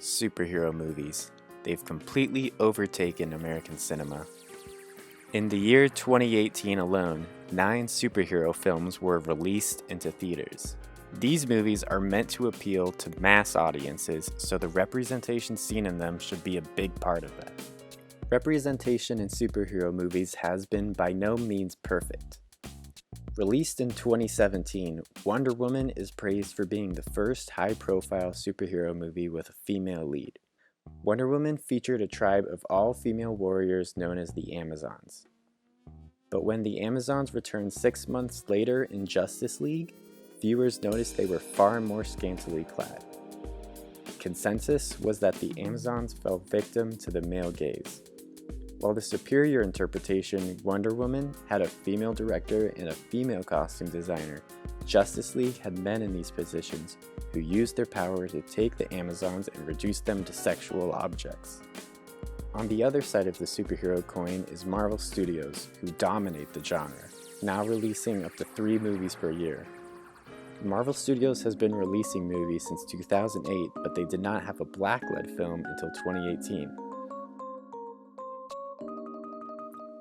superhero movies. They've completely overtaken American cinema. In the year 2018 alone, 9 superhero films were released into theaters. These movies are meant to appeal to mass audiences, so the representation seen in them should be a big part of that. Representation in superhero movies has been by no means perfect. Released in 2017, Wonder Woman is praised for being the first high-profile superhero movie with a female lead. Wonder Woman featured a tribe of all-female warriors known as the Amazons. But when the Amazons returned 6 months later in Justice League, viewers noticed they were far more scantily clad. Consensus was that the Amazons fell victim to the male gaze. While the superior interpretation, Wonder Woman, had a female director and a female costume designer, Justice League had men in these positions who used their power to take the Amazons and reduce them to sexual objects. On the other side of the superhero coin is Marvel Studios, who dominate the genre, now releasing up to 3 movies per year. Marvel Studios has been releasing movies since 2008, but they did not have a black-led film until 2018.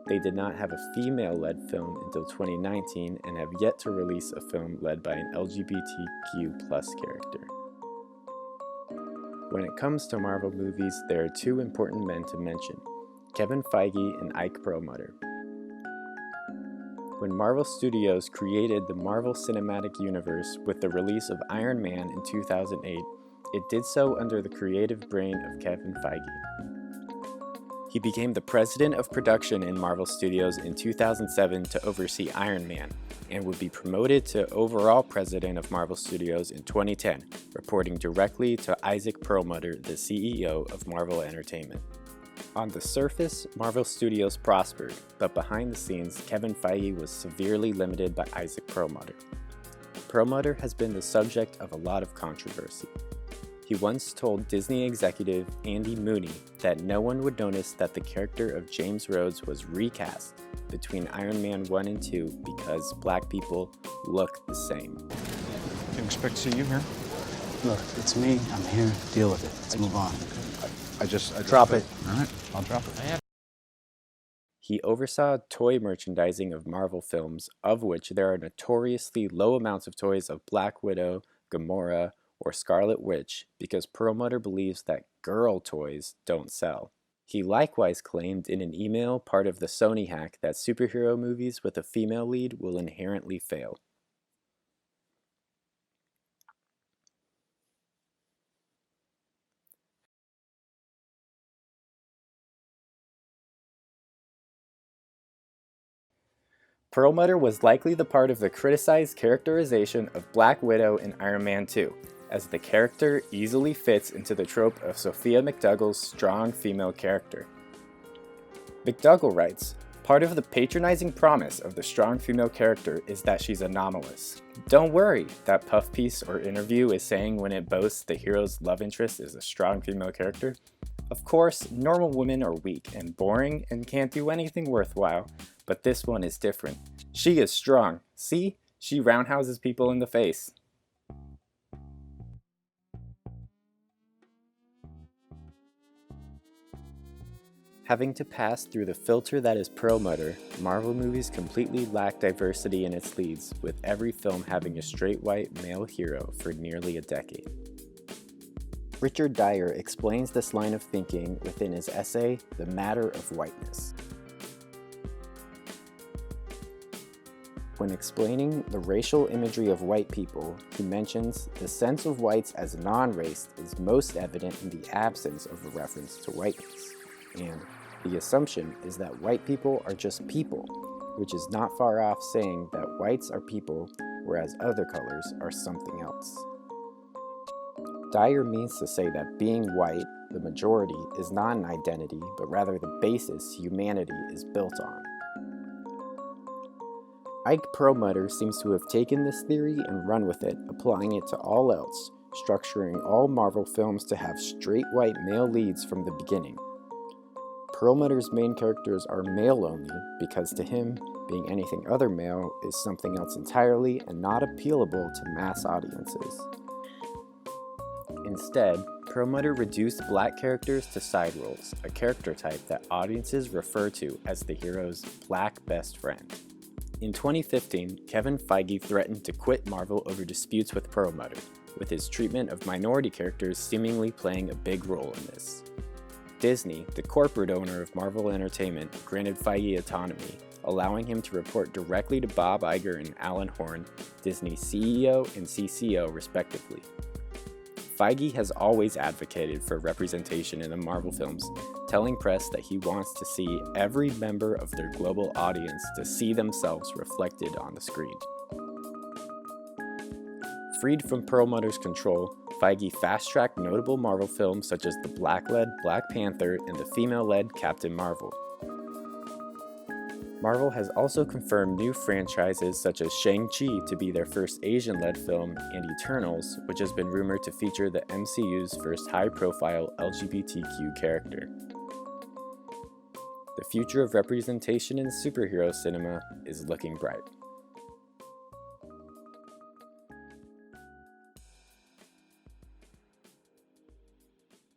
They did not have a female-led film until 2019 and have yet to release a film led by an LGBTQ+ character. When it comes to Marvel movies, there are 2 important men to mention, Kevin Feige and Ike Perlmutter. When Marvel Studios created the Marvel Cinematic Universe with the release of Iron Man in 2008, it did so under the creative brain of Kevin Feige. He became the president of production in Marvel Studios in 2007 to oversee Iron Man, and would be promoted to overall president of Marvel Studios in 2010, reporting directly to Isaac Perlmutter, the CEO of Marvel Entertainment. On the surface, Marvel Studios prospered, but behind the scenes, Kevin Feige was severely limited by Isaac Perlmutter. Perlmutter has been the subject of a lot of controversy. He once told Disney executive Andy Mooney that no one would notice that the character of James Rhodes was recast between Iron Man 1 and 2 because black people look the same. Didn't expect to see you here. Look, it's me. I'm here. Deal with it. Let's move on. I just Drop it. All right, I'll drop it. He oversaw toy merchandising of Marvel films, of which there are notoriously low amounts of toys of Black Widow, Gamora, or Scarlet Witch because Perlmutter believes that girl toys don't sell. He likewise claimed in an email part of the Sony hack that superhero movies with a female lead will inherently fail. Perlmutter was likely the part of the criticized characterization of Black Widow in Iron Man 2, as the character easily fits into the trope of Sophia McDougall's strong female character. McDougall writes, "Part of the patronizing promise of the strong female character is that she's anomalous. Don't worry, that puff piece or interview is saying when it boasts the hero's love interest is a strong female character. Of course, normal women are weak and boring and can't do anything worthwhile, but this one is different. She is strong. See? She roundhouses people in the face." Having to pass through the filter that is Perlmutter, Marvel movies completely lack diversity in its leads, with every film having a straight white male hero for nearly a decade. Richard Dyer explains this line of thinking within his essay, The Matter of Whiteness. When explaining the racial imagery of white people, he mentions the sense of whites as non-race is most evident in the absence of a reference to whiteness, and the assumption is that white people are just people, which is not far off saying that whites are people, whereas other colors are something else. Dyer means to say that being white, the majority, is not an identity, but rather the basis humanity is built on. Ike Perlmutter seems to have taken this theory and run with it, applying it to all else, structuring all Marvel films to have straight white male leads from the beginning. Perlmutter's main characters are male only because to him, being anything other male is something else entirely and not appealable to mass audiences. Instead, Perlmutter reduced black characters to side roles, a character type that audiences refer to as the hero's black best friend. In 2015, Kevin Feige threatened to quit Marvel over disputes with Perlmutter, with his treatment of minority characters seemingly playing a big role in this. Disney, the corporate owner of Marvel Entertainment, granted Feige autonomy, allowing him to report directly to Bob Iger and Alan Horn, Disney's CEO and CCO respectively. Feige has always advocated for representation in the Marvel films, telling press that he wants to see every member of their global audience to see themselves reflected on the screen. Freed from Perlmutter's control, Feige fast-tracked notable Marvel films such as the Black-led Black Panther and the female-led Captain Marvel. Marvel has also confirmed new franchises such as Shang-Chi to be their first Asian-led film and Eternals, which has been rumored to feature the MCU's first high-profile LGBTQ character. The future of representation in superhero cinema is looking bright.